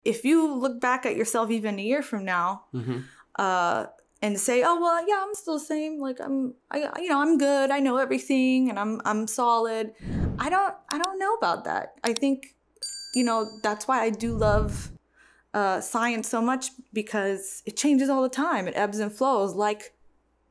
if you look back at yourself even a year from now, and say, oh, well, yeah, I'm still the same. Like I'm good. I know everything and I'm solid. I don't know about that. I think, that's why I do love science so much, because it changes all the time. It ebbs and flows, like,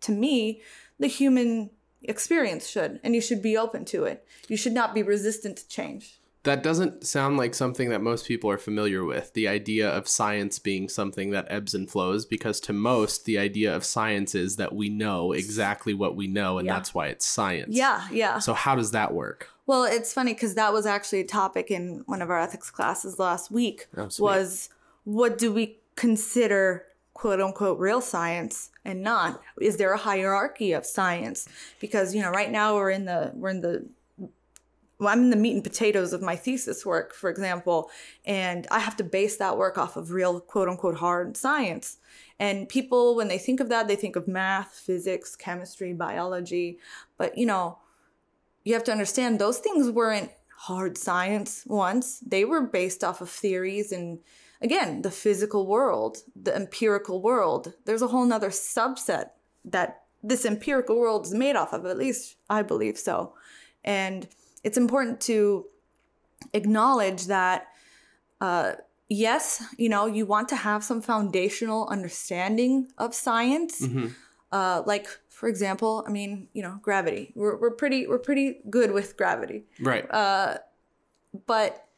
to me, the human experience should, and you should be open to it. You should not be resistant to change. That doesn't sound like something that most people are familiar with, the idea of science being something that ebbs and flows, because to most, the idea of science is that we know exactly what we know, and that's why it's science. Yeah. So how does that work? Well, it's funny because that was actually a topic in one of our ethics classes last week, was what do we consider quote unquote real science and not? Is there a hierarchy of science? Because, right now I'm in the meat and potatoes of my thesis work, for example, and I have to base that work off of real quote unquote hard science. And people, when they think of that, they think of math, physics, chemistry, biology. But, you have to understand those things weren't hard science once. They were based off of theories and, again, the physical world, the empirical world. There's a whole nother subset that this empirical world is made off of, at least I believe so. And it's important to acknowledge that, yes, you want to have some foundational understanding of science. Like, for example, gravity. We're pretty good with gravity. Right. But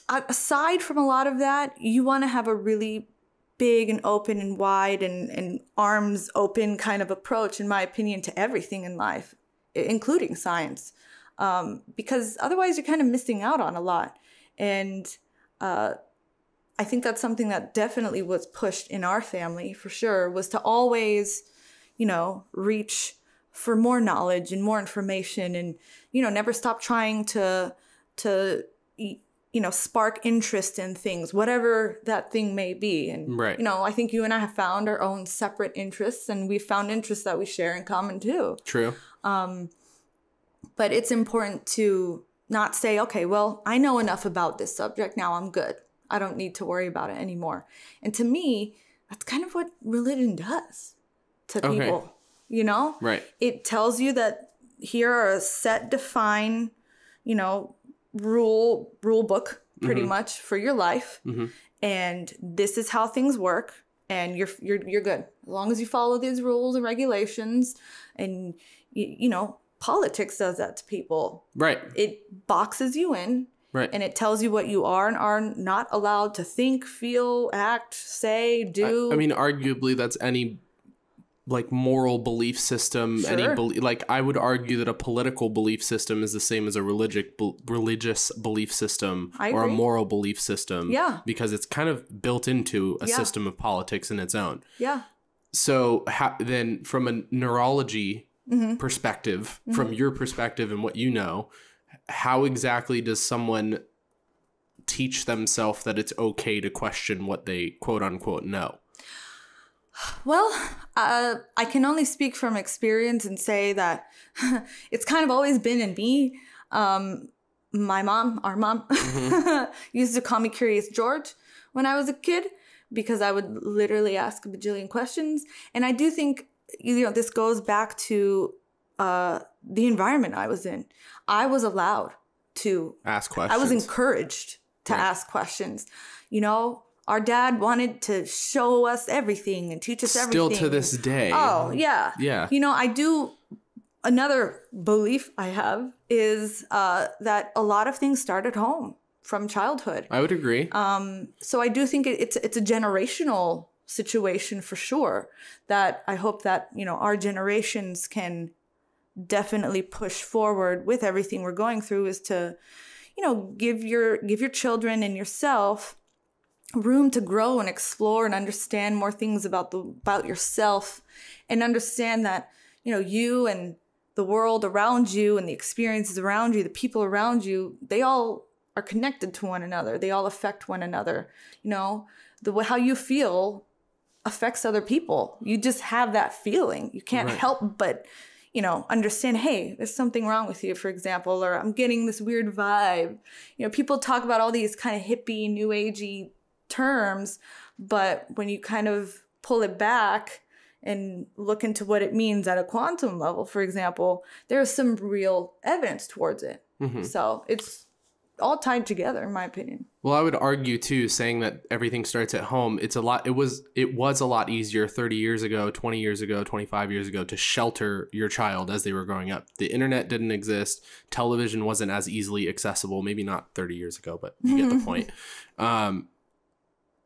aside from a lot of that, you want to have a really big and open and wide and arms open kind of approach, in my opinion, to everything in life, including science. Because otherwise you're kind of missing out on a lot. And I think that's something that definitely was pushed in our family, for sure, was to always, reach for more knowledge and more information and, never stop trying to spark interest in things, whatever that thing may be. And, right. I think you and I have found our own separate interests, and we've found interests that we share in common too. True. But it's important to not say, okay, well, I know enough about this subject. Now I'm good. I don't need to worry about it anymore. And to me, that's kind of what religion does to people, Right. It tells you that here are a set, defined, rule book pretty much for your life. And this is how things work. And you're good. As long as you follow these rules and regulations, and, politics does that to people. Right. It boxes you in. Right. And it tells you what you are and are not allowed to think, feel, act, say, do. I mean, arguably, that's any moral belief system. Sure. I would argue that a political belief system is the same as a religious belief system or a moral belief system. Yeah. Because it's kind of built into a system of politics in its own. Yeah. So then from a neurology perspective, from your perspective and what you know, how exactly does someone teach themselves that it's okay to question what they quote unquote know? Well, I can only speak from experience and say that it's kind of always been in me. My mom, our mom, used to call me Curious George when I was a kid, because I would literally ask a bajillion questions. And I do think, this goes back to the environment I was in. I was allowed to ask questions. I was encouraged to ask questions. Our dad wanted to show us everything and teach us everything. Still to this day. Oh, yeah. Yeah. Another belief I have is that a lot of things start at home from childhood. I would agree. So I do think it's a generational situation for sure, that I hope that, our generations can definitely push forward with everything we're going through, is to, give your children and yourself room to grow and explore and understand more things about yourself, and understand that, you and the world around you and the experiences around you, the people around you, they all are connected to one another. They all affect one another. How you feel affects other people. You just have that feeling. You can't help but, understand, hey, there's something wrong with you, for example, or I'm getting this weird vibe. People talk about all these kind of hippie, new agey terms, but when you kind of pull it back and look into what it means at a quantum level, for example, there's some real evidence towards it. Mm-hmm. So it's all tied together, in my opinion. Well, I would argue too, saying that everything starts at home. It was a lot easier 30 years ago, 20 years ago, 25 years ago to shelter your child as they were growing up. The internet didn't exist. Television wasn't as easily accessible. Maybe not 30 years ago, but you get the point.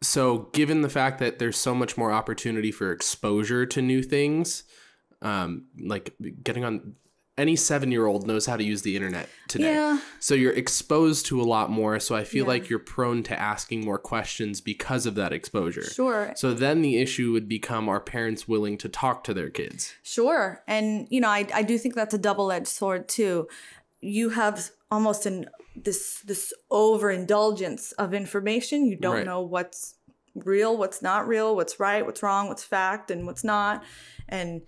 So given the fact that there's so much more opportunity for exposure to new things, like getting on... Any 7-year-old knows how to use the internet today. Yeah. So you're exposed to a lot more. So I feel like you're prone to asking more questions because of that exposure. Sure. So then the issue would become, are parents willing to talk to their kids? Sure. And, I do think that's a double-edged sword too. You have almost this overindulgence of information. You don't know what's real, what's not real, what's right, what's wrong, what's fact, and what's not. And,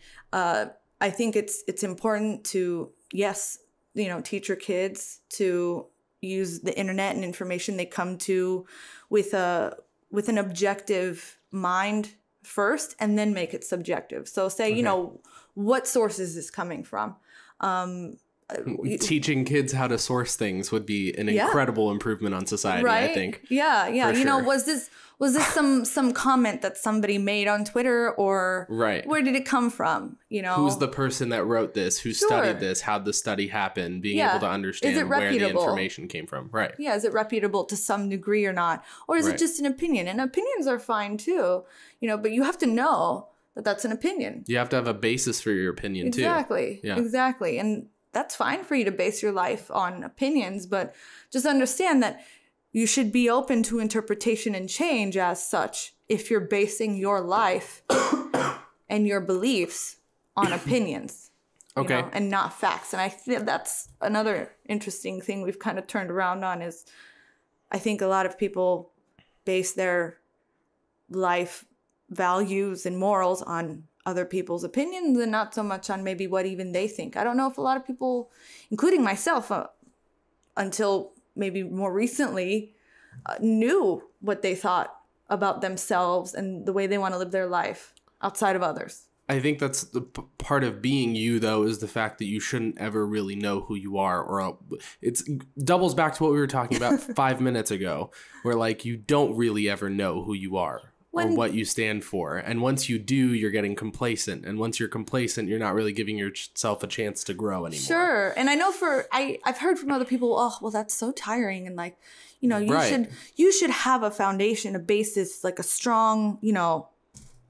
I think it's important to, teach your kids to use the internet and information they come to with an objective mind first, and then make it subjective. So say, what source is this coming from? Teaching kids how to source things would be an incredible improvement on society, right? I think. Yeah. Sure. Was this some comment that somebody made on Twitter, or where did it come from? Who's the person that wrote this? Who studied this? How'd the study happen? Being able to understand where the information came from. Right. Yeah. Is it reputable to some degree or not? Or is it just an opinion? And opinions are fine too, but you have to know that that's an opinion. You have to have a basis for your opinion too. Exactly. Yeah. Exactly. And that's fine for you to base your life on opinions, but just understand that you should be open to interpretation and change as such if you're basing your life and your beliefs on opinions. Okay. And not facts. And I think that's another interesting thing we've kind of turned around on is I think a lot of people base their life values and morals on other people's opinions and not so much on maybe what even they think. I don't know if a lot of people, including myself, until maybe more recently, knew what they thought about themselves and the way they want to live their life outside of others. I think that's the part of being you, though, is the fact that you shouldn't ever really know who you are, or it doubles back to what we were talking about 5 minutes ago, where you don't really ever know who you are. Or what you stand for. And once you do, you're getting complacent. And once you're complacent, you're not really giving yourself a chance to grow anymore. Sure. And I know I've heard from other people, oh, well, that's so tiring. And you should have a foundation, a basis, a strong,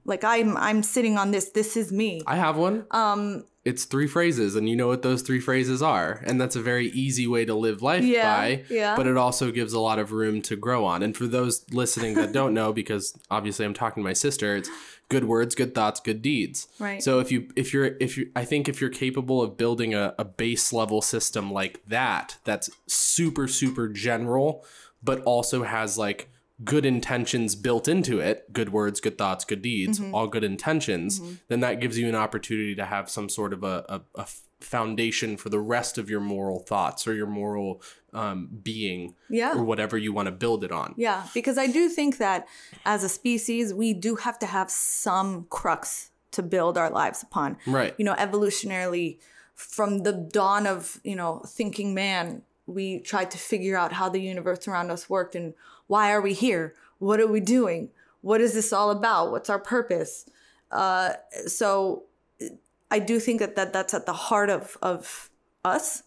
I'm sitting on this. This is me. I have one. It's 3 phrases, and you know what those 3 phrases are. And that's a very easy way to live life by, but it also gives a lot of room to grow on. And for those listening that don't know, because obviously I'm talking to my sister, it's good words, good thoughts, good deeds. Right. So if you're capable of building a base level system like that, that's super, super general, but also has good intentions built into it, good words, good thoughts, good deeds, all good intentions, then that gives you an opportunity to have some sort of a foundation for the rest of your moral thoughts or your moral being, or whatever you want to build it on. Yeah, because I do think that as a species, we do have to have some crux to build our lives upon. Right. Evolutionarily, from the dawn of, thinking man, we tried to figure out how the universe around us worked and why are we here? What are we doing? What is this all about? What's our purpose? So I do think that's at the heart of us.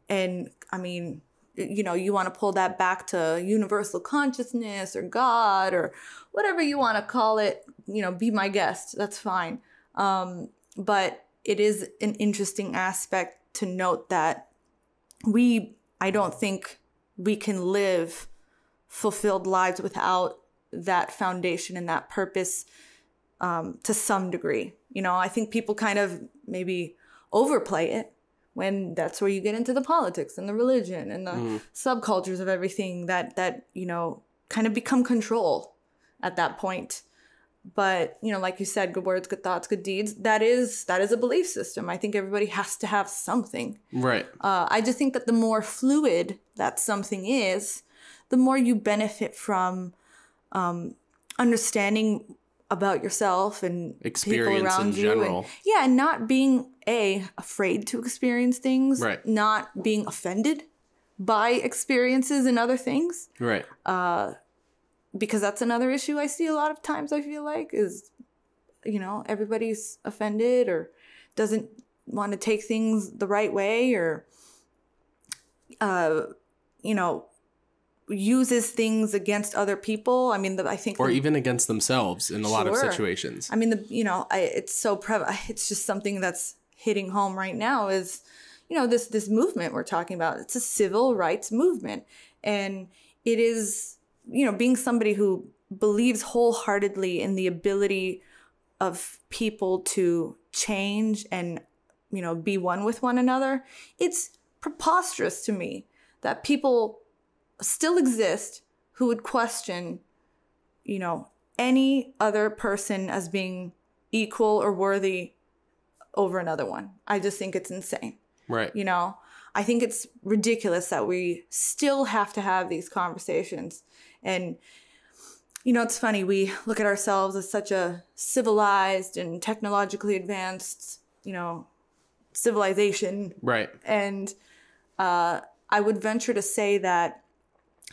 And I mean, you want to pull that back to universal consciousness or God or whatever you want to call it, be my guest. That's fine. But it is an interesting aspect to note that I don't think we can live fulfilled lives without that foundation and that purpose to some degree. I think people kind of maybe overplay it when that's where you get into the politics and the religion and the subcultures of everything that kind of become control at that point. But, you know, like you said, good words, good thoughts, good deeds, that is a belief system. I think everybody has to have something. Right. I just think that the more fluid that something is, the more you benefit from understanding about yourself and experience people around in you. general. And not being afraid to experience things. Right. Not being offended by experiences and other things. Right. Because that's another issue I see a lot of times, I feel like, is, you know, everybody's offended or doesn't want to take things the right way, or, you know, uses things against other people. I mean, I think... Or even against themselves in a lot of Sure. situations. I mean, you know, it's so prevalent. It's just something that's hitting home right now is, you know, this movement we're talking about. It's a civil rights movement. And it is... you know, being somebody who believes wholeheartedly in the ability of people to change and, you know, be one with one another, it's preposterous to me that people still exist who would question, you know, any other person as being equal or worthy over another one. I just think it's insane. Right. You know, I think it's ridiculous that we still have to have these conversations. And, you know, it's funny, we look at ourselves as such a civilized and technologically advanced, you know, civilization. Right. And I would venture to say that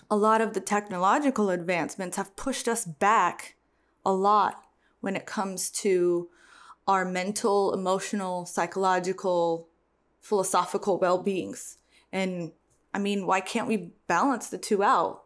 a lot of the technological advancements have pushed us back a lot when it comes to our mental, emotional, psychological, philosophical well-beings. And I mean, why can't we balance the two out?